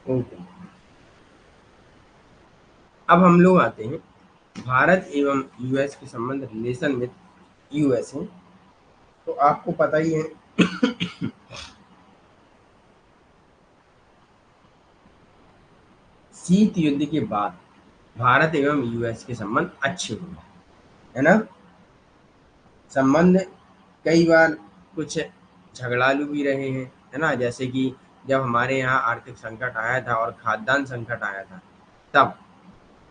ओके, अब हम लोग आते हैं भारत एवं यूएस के संबंध, रिलेशन विद यूएसए। तो आपको पता ही है शीत युद्ध के बाद भारत एवं यूएस के संबंध अच्छे हुए, है ना? संबंध कई बार कुछ झगड़ालू भी रहे हैं, है ना? जैसे कि जब हमारे यहाँ आर्थिक संकट आया था और खाद्यान्न संकट आया था, तब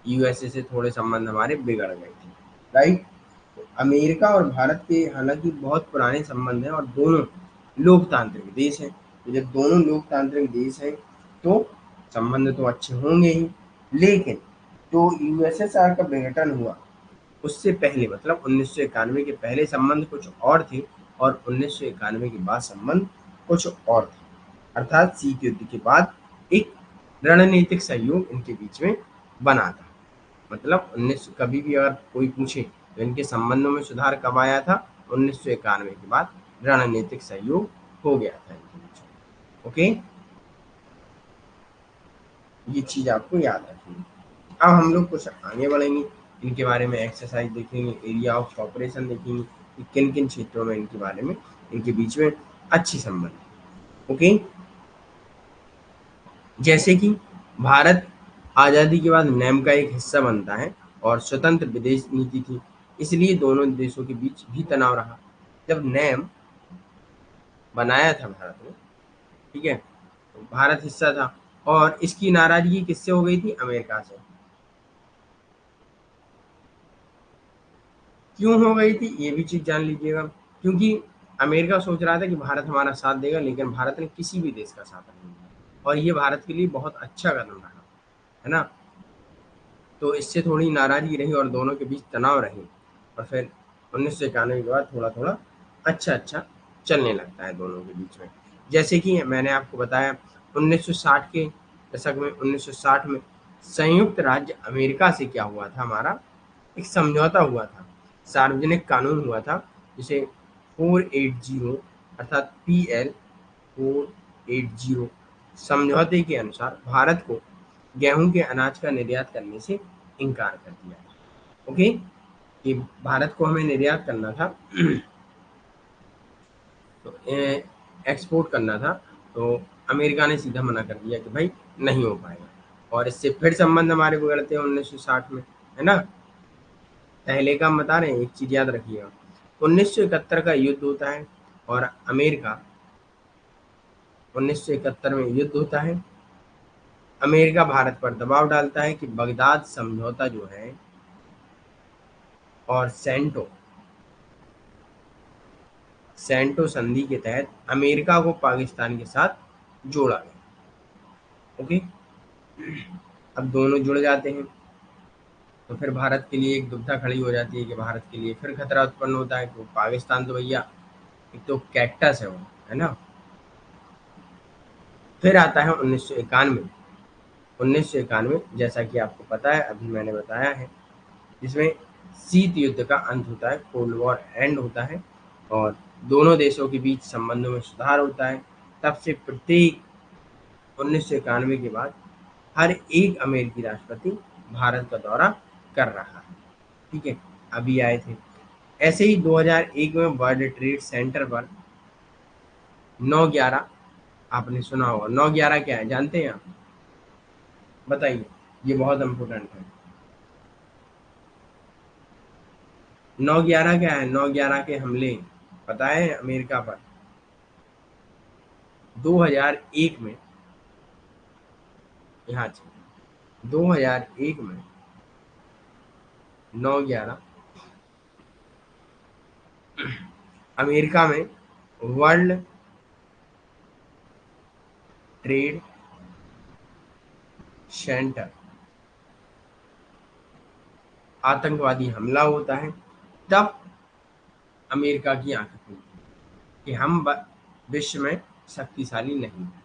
यूएसए से थोड़े संबंध हमारे बिगड़ गए थे, राइट? अमेरिका और भारत के हालांकि बहुत पुराने संबंध हैं और दोनों लोकतांत्रिक देश हैं। तो जब दोनों लोकतांत्रिक देश हैं तो संबंध तो अच्छे होंगे ही, लेकिन जो यूएसएसआर का विघटन हुआ उससे पहले मतलब 1991 के पहले संबंध कुछ और थे और 1991 के बाद संबंध कुछ और थे। अर्थात शीत युद्ध के बाद एक रणनीतिक सहयोग इनके बीच में बना था। मतलब 19 कभी भी अगर कोई पूछे तो इनके संबंधों में सुधार कब आया था? 1991 के बाद रणनीतिक सहयोग हो गया था इनके बीच में। ओके, ये चीज आपको याद रखनी। अब हम लोग कुछ आगे बढ़ेंगे, इनके बारे में एक्सरसाइज देखेंगे, एरिया ऑफ ऑपरेशन देखेंगे कि किन किन क्षेत्रों में इनके बारे में इनके बीच में अच्छी संबंध है। ओके, जैसे कि भारत आज़ादी के बाद नैम का एक हिस्सा बनता है और स्वतंत्र विदेश नीति थी, इसलिए दोनों देशों के बीच भी तनाव रहा। जब नैम बनाया था भारत ने, ठीक है, तो भारत हिस्सा था और इसकी नाराजगी किससे हो गई थी? अमेरिका से। क्यों हो गई थी ये भी चीज जान लीजिएगा। क्योंकि अमेरिका सोच रहा था कि भारत हमारा साथ देगा, लेकिन भारत ने किसी भी देश का साथ नहीं दिया और ये भारत के लिए बहुत अच्छा कदम रहा, है ना? तो इससे थोड़ी नाराजगी रही और दोनों के बीच तनाव रही और फिर 1991 के बाद थोड़ा थोड़ा अच्छा अच्छा चलने लगता है दोनों के बीच में। जैसे कि मैंने आपको बताया 1960 के दशक में, 1960 में संयुक्त राज्य अमेरिका से क्या हुआ था, हमारा एक समझौता हुआ था, सार्वजनिक कानून हुआ था, जिसे 480 अर्थात PL 480 समझौते के अनुसार भारत को गेहूं के अनाज का निर्यात करने से इनकार कर दिया। ओके, कि भारत को हमें निर्यात करना था तो एक्सपोर्ट करना था, तो अमेरिका ने सीधा मना कर दिया कि भाई नहीं हो पाएगा और इससे फिर संबंध हमारे बिगड़ते हैं 1960 में, है ना? पहले का हम बता रहे हैं, एक चीज याद रखिएगा, 1971 का युद्ध होता है और अमेरिका 1971 में युद्ध होता है। अमेरिका भारत पर दबाव डालता है कि बगदाद समझौता जो है और सेंटो संधि के तहत अमेरिका को पाकिस्तान के साथ जोड़ा गया। ओके, अब दोनों जुड़ जाते हैं तो फिर भारत के लिए एक दुविधा खड़ी हो जाती है कि भारत के लिए फिर खतरा उत्पन्न होता है कि पाकिस्तान तो भैया एक तो कैक्टस है वो, है ना? फिर आता है 1991 1991, जैसा कि आपको पता है, अभी मैंने बताया है, जिसमें शीत युद्ध का अंत होता है, कोल्ड वॉर एंड होता है और दोनों देशों के बीच संबंधों में सुधार होता है। तब से प्रत्येक 1991 के बाद हर एक अमेरिकी राष्ट्रपति भारत का दौरा कर रहा है। ठीक है, अभी आए थे। ऐसे ही 2001 में वर्ल्ड ट्रेड सेंटर पर 9/11, आपने सुना होगा। 9/11 क्या है, जानते हैं आप? बताइए, ये बहुत इम्पोर्टेंट है। 9/11 क्या है? 9/11 के हमले पता है अमेरिका पर 2001 में, यहाँ 2001 में 9/11 अमेरिका में वर्ल्ड ट्रेड सेंटर आतंकवादी हमला होता है। तब अमेरिका की आंखें खुलती हैं कि हम विश्व में शक्तिशाली नहीं हैं।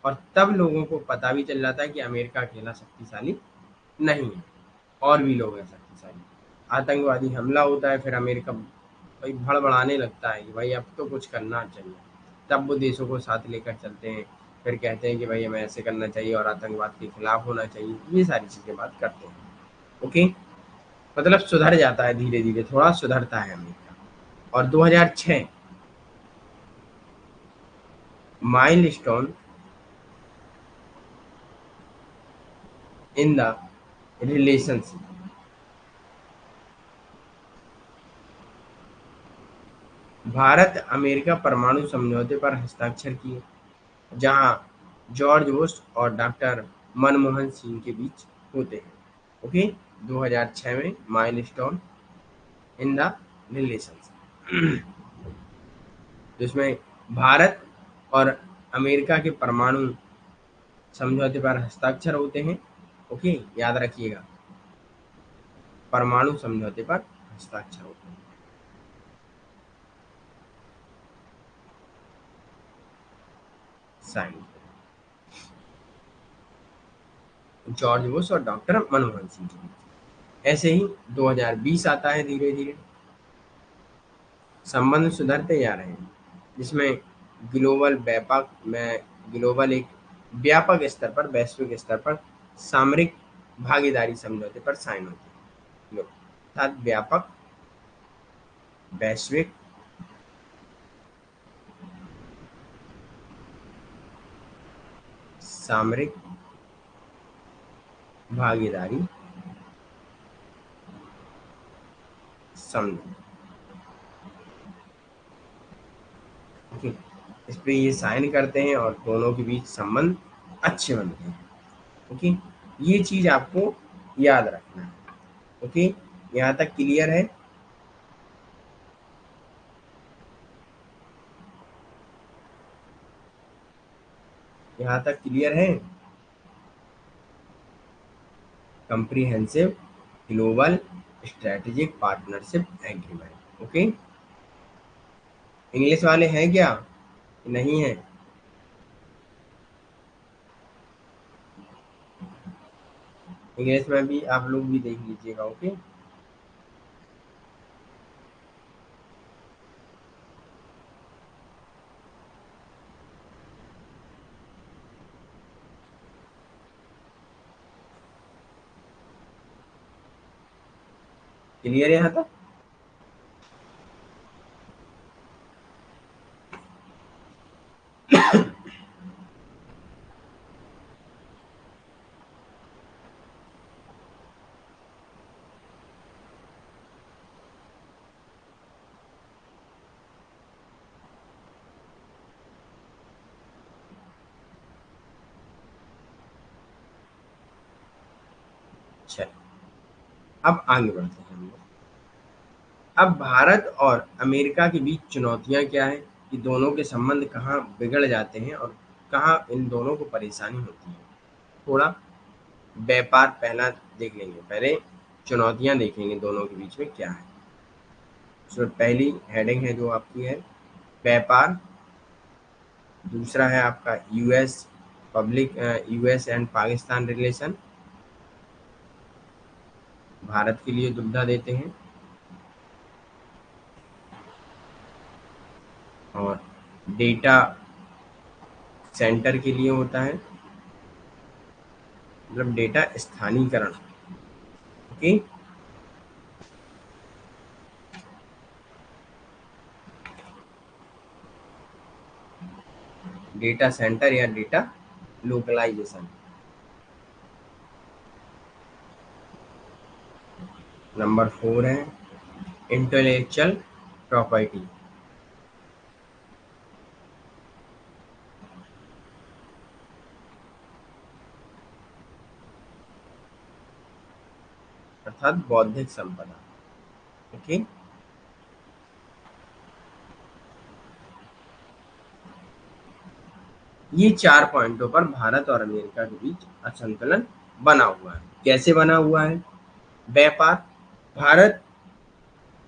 और तब लोगों को पता भी चल जाता है कि अमेरिका अकेला शक्तिशाली नहीं है, और भी लोग हैं शक्तिशाली। आतंकवादी हमला होता है, फिर अमेरिका भाई भड़बड़ाने लगता है कि भाई अब तो कुछ करना चाहिए। तब वो देशों को साथ लेकर चलते हैं, फिर कहते हैं कि भाई हमें ऐसे करना चाहिए और आतंकवाद के खिलाफ होना चाहिए। ये सारी चीज़ें बात करते हैं। ओके, मतलब सुधर जाता है, धीरे धीरे थोड़ा सुधरता है अमेरिका। और 2006 milestone in the relationship, Bharat America परमाणु समझौते पर हस्ताक्षर किए, जहां जॉर्ज बुश और डॉक्टर मनमोहन सिंह के बीच होते हैं। ओके, 2006 में माइलस्टोन इन द रिलेशनशिप, जिसमें भारत और अमेरिका के परमाणु समझौते पर हस्ताक्षर होते हैं। ओके, याद रखिएगा, परमाणु समझौते पर हस्ताक्षर होते हैं। साइन, जॉर्ज बुश और डॉक्टर मनमोहन सिंह के बीच। ऐसे ही 2020 आता है, धीरे धीरे संबंध सुधरते जा रहे हैं, जिसमें ग्लोबल व्यापक में ग्लोबल एक व्यापक स्तर पर, वैश्विक स्तर पर सामरिक भागीदारी समझौते पर साइन होते हैं। अर्थात व्यापक वैश्विक सामरिक भागीदारी समझौते, ओके, इस पे ये साइन करते हैं और दोनों के बीच संबंध अच्छे बनते हैं। ओके, ये चीज आपको याद रखना है। ओके, यहाँ तक क्लियर है? यहाँ तक क्लियर है? Comprehensive global strategic partnership agreement. Okay, English वाले हैं क्या, नहीं है? इंग्लिश में भी आप लोग भी देख लीजिएगा। ओके, क्लियर है यहाँ तक? चलिए, अब आगे बढ़ते हैं हम लोग। अब भारत और अमेरिका के बीच चुनौतियां क्या है, कि दोनों के संबंध कहाँ बिगड़ जाते हैं और कहाँ इन दोनों को परेशानी होती है। थोड़ा व्यापार पहला देख लेंगे, पहले चुनौतियां देखेंगे दोनों के बीच में क्या है। उसमें पहली हेडिंग है जो आपकी है व्यापार, दूसरा है आपका US public US and Pakistan relation, Bharat के लिए दुविधा देते हैं। और डेटा सेंटर के लिए होता है, मतलब डेटा स्थानीकरण। ओके, डेटा सेंटर या डेटा लोकलाइजेशन। नंबर 4 है इंटेलेक्चुअल प्रॉपर्टी, अर्थात बौद्धिक संपदा। ओके, ये 4 पॉइंटों पर भारत और अमेरिका के बीच असंतुलन बना हुआ है। कैसे बना हुआ है? व्यापार, भारत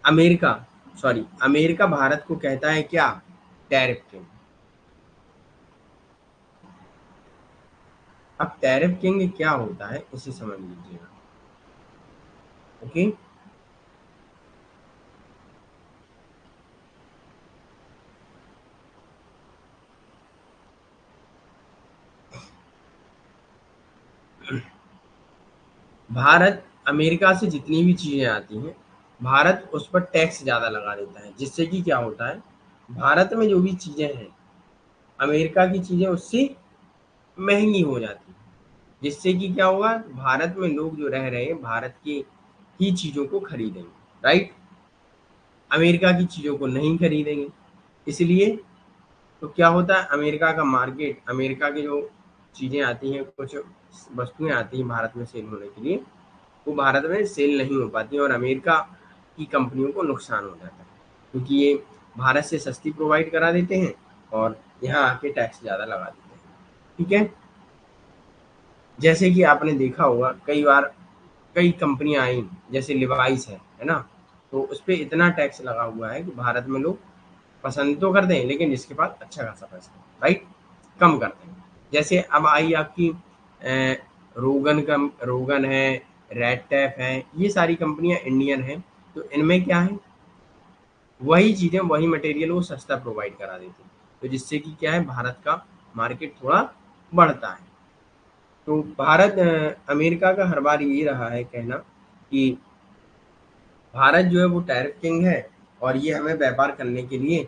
अमेरिका अमेरिका भारत को कहता है क्या? Tariff king. अब टैरिफ किंग क्या होता है इसे समझ लीजिएगा। ओके, भारत अमेरिका से जितनी भी चीजें आती हैं, भारत उस पर टैक्स ज्यादा लगा देता है, जिससे कि क्या होता है, भारत में जो भी चीजें हैं अमेरिका की चीजें उससे महंगी हो जाती हैं, जिससे कि क्या होगा, भारत में लोग जो रह रहे हैं भारत की ही चीजों को खरीदेंगे, राइट, अमेरिका की चीजों को नहीं खरीदेंगे। इसलिए तो क्या होता है, अमेरिका का मार्केट, अमेरिका की जो चीजें आती हैं, कुछ वस्तुएं आती हैं भारत में सेल होने के लिए, वो भारत में सेल नहीं हो पाती और अमेरिका की कंपनियों को नुकसान हो जाता है, क्योंकि ये भारत से सस्ती प्रोवाइड करा देते हैं और यहाँ आके टैक्स ज़्यादा लगा देते हैं। ठीक है, जैसे कि आपने देखा होगा कई बार कई कंपनियां आई, जैसे लिवाइस है ना, तो उस पर इतना टैक्स लगा हुआ है कि भारत में लोग पसंद तो करते हैं, लेकिन जिसके पास अच्छा खासा पैसा है, राइट, कम करते हैं। जैसे अब आई आपकी रोगन है, रेड टैप है, ये सारी कंपनियां इंडियन हैं, तो इनमें क्या है, वही चीज़ें वही मटेरियल वो सस्ता प्रोवाइड करा देते हैं, तो जिससे कि क्या है, भारत का मार्केट थोड़ा बढ़ता है। तो भारत अमेरिका का हर बार ये रहा है कहना कि भारत जो है वो टैरिफ किंग है और ये हमें व्यापार करने के लिए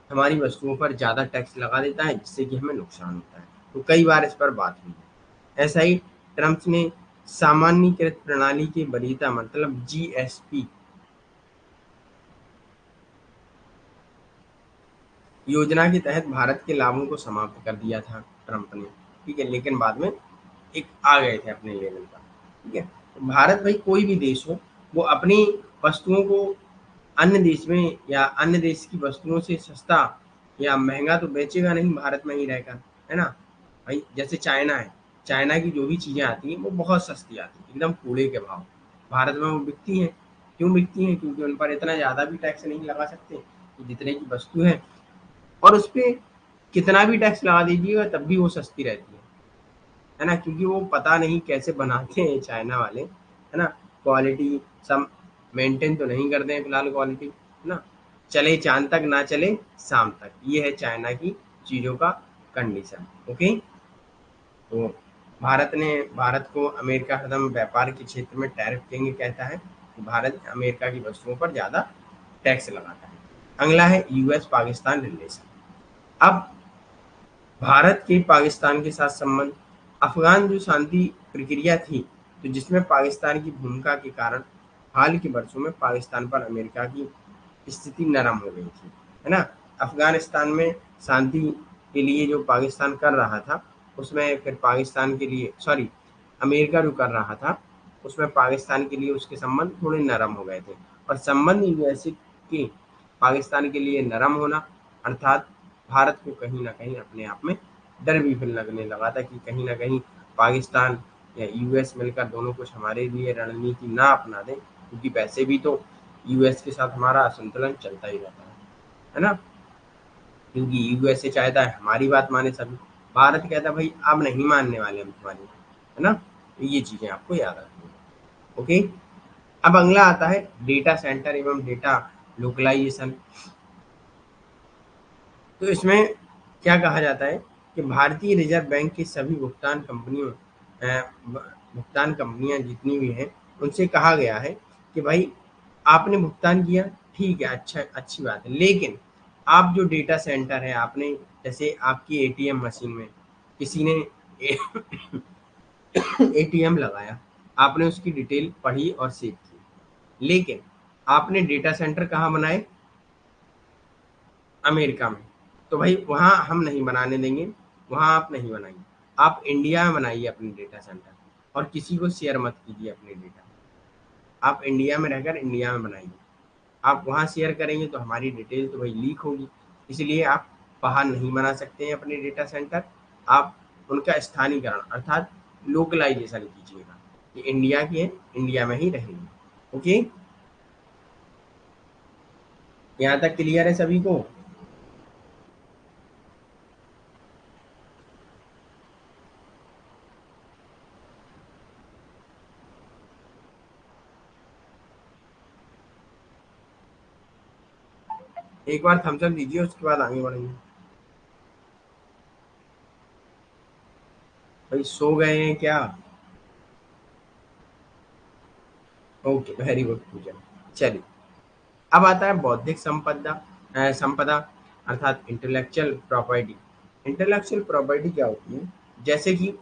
हमारी वस्तुओं पर ज़्यादा टैक्स लगा देता है, जिससे कि हमें नुकसान होता है। तो कई बार इस पर बात हुई है। ऐसा ही ट्रम्प ने सामान्यीकृत प्रणाली की वरीयता, मतलब जीएसपी योजना के तहत भारत के लाभों को समाप्त कर दिया था ट्रम्प ने। ठीक है, लेकिन बाद में एक आ गए थे अपने लेवल पर। ठीक है, तो भारत भाई कोई भी देश हो, वो अपनी वस्तुओं को अन्य देश में या अन्य देश की वस्तुओं से सस्ता या महंगा तो बेचेगा नहीं भारत में ही रहकर, है ना भाई। जैसे चाइना है, चाइना की जो भी चीज़ें आती हैं वो बहुत सस्ती आती हैं, एकदम कूड़े के भाव, भारत में वो बिकती हैं। क्यों बिकती हैं? क्योंकि उन पर इतना ज़्यादा भी टैक्स नहीं लगा सकते कि जितने की वस्तु है, और उस पे कितना भी टैक्स लगा दीजिएगा तब भी वो सस्ती रहती है ना, क्योंकि वो पता नहीं कैसे बनाते हैं चाइना वाले, है ना, क्वालिटी सब मेंटेन तो नहीं करते हैं फिलहाल क्वालिटी, है ना, चले चांद तक ना चले शाम तक, ये है चाइना की चीज़ों का कंडीशन। ओके, तो भारत को अमेरिका हरदम व्यापार के क्षेत्र में टैरिफ किंग कहता है कि भारत अमेरिका की वस्तुओं पर ज़्यादा टैक्स लगाता है। अगला है यूएस पाकिस्तान रिलेशन। अब भारत के पाकिस्तान के साथ संबंध, अफगान जो शांति प्रक्रिया थी, तो जिसमें पाकिस्तान की भूमिका के कारण हाल के वर्षों में पाकिस्तान पर अमेरिका की स्थिति नरम हो गई थी, है ना। अफगानिस्तान में शांति के लिए जो पाकिस्तान कर रहा था, उसमें फिर पाकिस्तान के लिए अमेरिका जो कर रहा था, उसमें पाकिस्तान के लिए उसके संबंध थोड़े नरम हो गए थे। और संबंध यूएसए के पाकिस्तान के लिए नरम होना, अर्थात भारत को कहीं ना कहीं अपने आप में डर भी फिर लगने लगा था कि कहीं ना कहीं पाकिस्तान या यूएस मिलकर दोनों कुछ हमारे लिए रणनीति ना अपना दें, क्योंकि वैसे भी तो यूएस के साथ हमारा असंतुलन चलता ही रहता है ना, क्योंकि यूएसए चाहता है हमारी बात माने सभी, भारत कहता भाई अब नहीं मानने वाले हम तुम्हारी, है ना? तो ये चीजें आपको याद रखनी है। ओके। अब अगला आता है डेटा सेंटर एवं डेटा लोकलाइजेशन। तो इसमें क्या कहा जाता है कि भारतीय रिजर्व बैंक की सभी भुगतान कंपनियां जितनी भी हैं उनसे कहा गया है कि भाई आपने भुगतान किया, ठीक है, अच्छा, अच्छी बात है, लेकिन आप जो डेटा सेंटर है आपने, जैसे आपकी एटीएम मशीन में किसी ने एटीएम लगाया, आपने उसकी डिटेल पढ़ी और सेव की, लेकिन आपने डेटा सेंटर कहाँ बनाए? अमेरिका में। तो भाई वहाँ हम नहीं बनाने देंगे, वहाँ आप नहीं बनाइए, आप इंडिया में बनाइए अपने डेटा सेंटर, और किसी को शेयर मत कीजिए अपने डेटा। आप इंडिया में रहकर इंडिया में बनाइए। आप वहाँ शेयर करेंगे तो हमारी डिटेल तो भाई लीक होगी, इसलिए आप बाहर नहीं बना सकते हैं अपने डेटा सेंटर। आप उनका स्थानीयकरण अर्थात लोकलाइजेशन कीजिएगा कि इंडिया के हैं, इंडिया में ही रहेंगे। ओके, यहाँ तक क्लियर है सभी को? एक बार थम्स अप दीजिए, उसके बाद आगे बढ़ेंगे। भाई सो गए हैं क्या? ओके, वेरी गुड पूजा। चलिए, अब आता है बौद्धिक संपदा अर्थात इंटेलेक्चुअल प्रॉपर्टी। इंटेलेक्चुअल प्रॉपर्टी क्या होती है? जैसे कि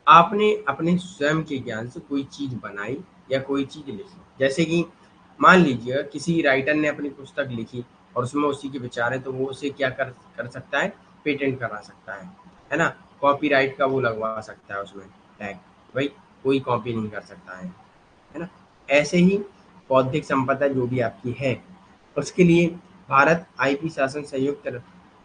आपने अपने स्वयं के ज्ञान से कोई चीज बनाई या कोई चीज लिखी, जैसे कि मान लीजिए किसी राइटर ने अपनी पुस्तक लिखी और उसमें उसी के विचार है, तो वो उसे क्या कर सकता है? पेटेंट करा सकता है ना? कॉपीराइट का वो लगवा सकता है उसमें टैग, भाई कोई कॉपी नहीं कर सकता है ना? ऐसे ही बौद्धिक संपदा जो भी आपकी है, उसके लिए भारत आईपी शासन संयुक्त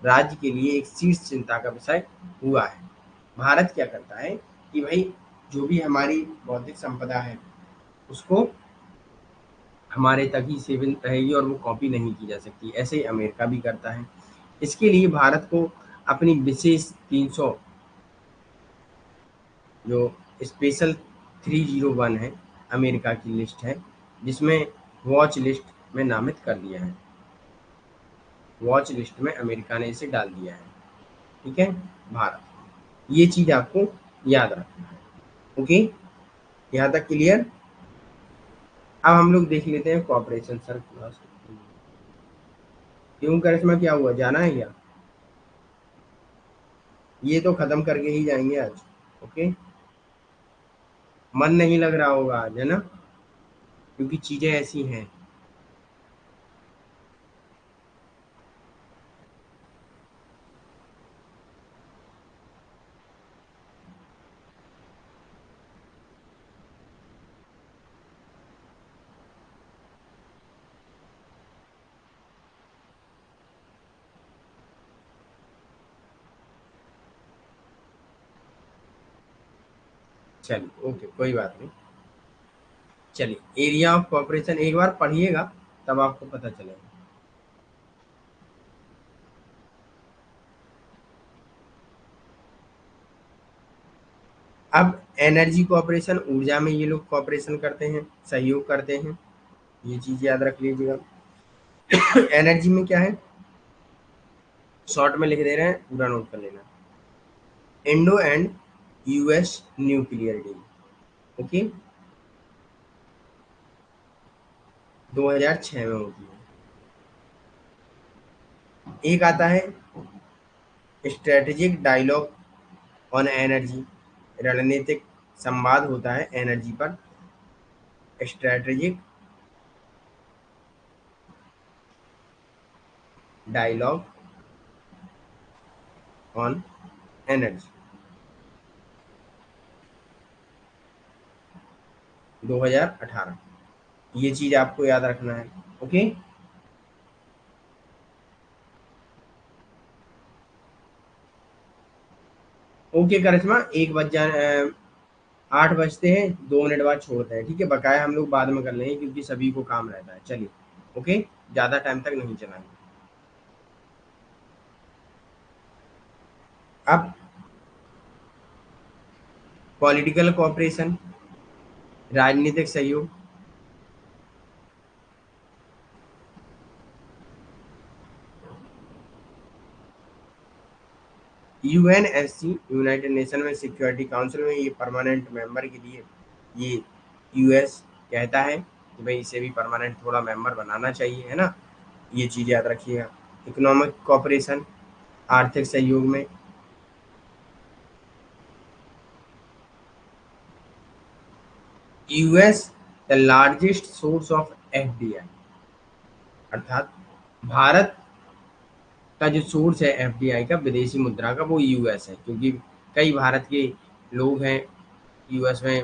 राज्य के लिए एक शीर्ष चिंता का विषय हुआ है। भारत क्या करता है कि भाई जो भी हमारी बौद्धिक संपदा है उसको हमारे तक ही सीमित रहेगी और वो कॉपी नहीं की जा सकती। ऐसे ही अमेरिका भी करता है। इसके लिए भारत को अपनी विशेष 300 जो स्पेशल 301 है, अमेरिका की लिस्ट है, जिसमें वॉच लिस्ट में नामित कर दिया है। वॉच लिस्ट में अमेरिका ने इसे डाल दिया है। ठीक है, भारत, ये चीज आपको याद रखना है। ओके, यहाँ तक क्लियर? अब हम लोग देख लेते हैं कॉपरेशन सर क्लास। क्यों करिश्मा, क्या हुआ, जाना है क्या? ये तो खत्म करके ही जाएंगे आज। ओके, मन नहीं लग रहा होगा आज, है ना? क्योंकि चीजें ऐसी हैं। चलिए, ओके, कोई बात नहीं। चलिए, एरिया ऑफ कॉपरेशन एक बार पढ़िएगा, तब आपको पता चलेगा। अब एनर्जी कॉपरेशन, ऊर्जा में ये लोग कॉपरेशन करते हैं, सहयोग करते हैं, ये चीज याद रख लीजिएगा। एनर्जी में क्या है, शॉर्ट में लिख दे रहे हैं, पूरा नोट कर लेना। Indo and US nuclear deal. Okay, 2006 में होती है। एक आता है स्ट्रेटेजिक डायलॉग ऑन एनर्जी, रणनीतिक संवाद होता है एनर्जी पर। Strategic dialogue on energy, 2018। ये चीज आपको याद रखना है। ओके, ओके करिश्मा, 8 बजते हैं, 2 मिनट बाद छोड़ते हैं, ठीक है? बकाया हम लोग बाद में कर लेंगे क्योंकि सभी को काम रहता है। चलिए, ओके, ज्यादा टाइम तक नहीं चलाएंगे। अब पॉलिटिकल कोऑपरेशन, राजनीतिक सहयोग। यूएनएससी, यूनाइटेड नेशन में सिक्योरिटी काउंसिल में ये परमानेंट मेंबर के लिए ये यूएस कहता है कि भाई इसे भी परमानेंट थोड़ा मेंबर बनाना चाहिए, है ना। ये चीज़ याद रखिएगा। इकोनॉमिक कोऑपरेशन, आर्थिक सहयोग में US the largest source of FDI, अर्थात भारत का जो सोर्स है एफडीआई का, विदेशी मुद्रा का, वो यूएस है, क्योंकि कई भारत के लोग हैं यूएस में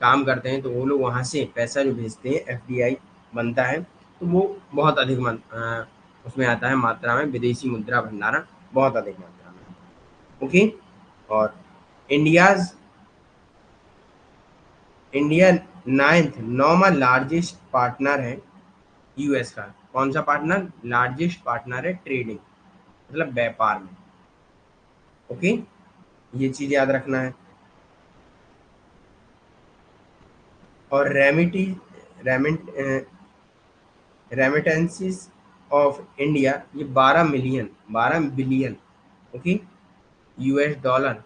काम करते हैं, तो वो लोग वहाँ से पैसा जो भेजते हैं एफडीआई बनता है, तो वो बहुत अधिक उसमें आता है मात्रा में, विदेशी मुद्रा भंडारण बहुत अधिक मात्रा में। ओके। और इंडियाज इंडिया नाइन्थ नौवा लार्जेस्ट पार्टनर है यूएस का। कौन सा पार्टनर? लार्जेस्ट पार्टनर है ट्रेडिंग, मतलब व्यापार में। ओके, ये चीज याद रखना है। और रेमिट रेमिटेंसेस ऑफ इंडिया, ये 12 बिलियन, ओके, यूएस डॉलर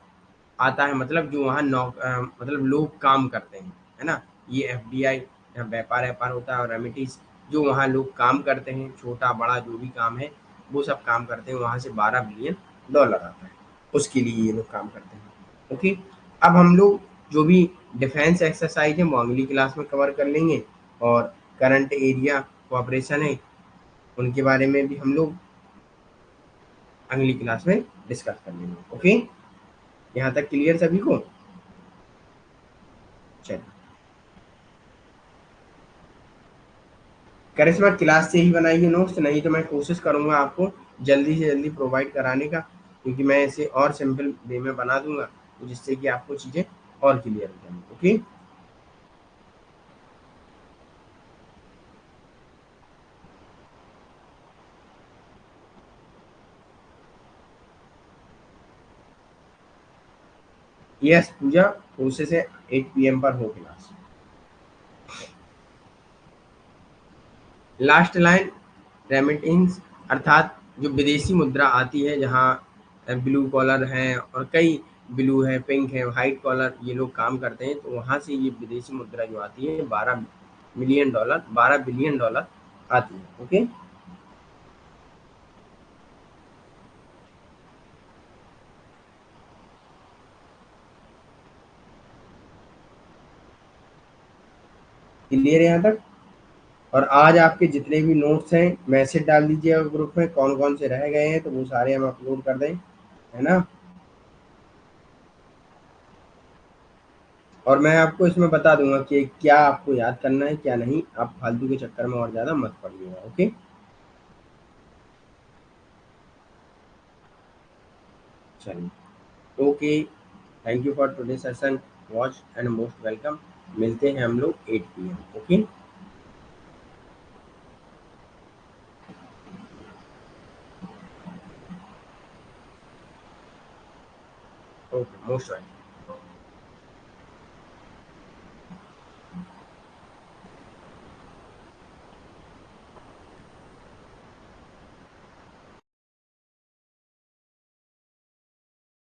आता है, मतलब जो वहाँ मतलब लोग काम करते हैं, है ना। ये एफडीआई यहाँ व्यापार व्यापार होता है, और रेमिटीज जो वहाँ लोग काम करते हैं, छोटा बड़ा जो भी काम है वो सब काम करते हैं, वहाँ से 12 बिलियन डॉलर आता है, उसके लिए ये लोग काम करते हैं। ओके। अब हम लोग जो भी डिफेंस एक्सरसाइज है वो अगली क्लास में कवर कर लेंगे, और करंट एरिया कोऑपरेशन है उनके बारे में भी हम लोग अगली क्लास में डिस्कस कर लेंगे। ओके, यहाँ तक क्लियर सभी को? चलिए, करिश्मा क्लास से ही बनाइए नोट्स, नहीं तो मैं कोशिश करूँगा आपको जल्दी से जल्दी प्रोवाइड कराने का, क्योंकि मैं इसे और सिंपल वे में बना दूंगा, तो जिससे कि आपको चीज़ें और क्लियर हो जाएंगी। ओके। यस पूजा, कोशिश है 8 PM पर हो क्लास। लास्ट लाइन, रेमिटेंस, अर्थात जो विदेशी मुद्रा आती है, जहाँ ब्लू कॉलर है और कई ब्लू है, पिंक है, वाइट कॉलर, ये लोग काम करते हैं, तो वहाँ से ये विदेशी मुद्रा जो आती है 12 मिलियन डॉलर, 12 बिलियन डॉलर आती है। ओके, क्लियर है यहाँ तक? और आज आपके जितने भी नोट्स हैं मैसेज डाल दीजिएगा ग्रुप में, कौन कौन से रह गए हैं, तो वो सारे हम अपलोड कर दें, है ना। और मैं आपको इसमें बता दूंगा कि क्या आपको याद करना है क्या नहीं, आप फालतू के चक्कर में और ज़्यादा मत पड़िएगा। ओके, चलिए, okay, thank you for today session, watch and most welcome. मिलते हैं हम लोग 8 PM। Okay, okay, most welcome.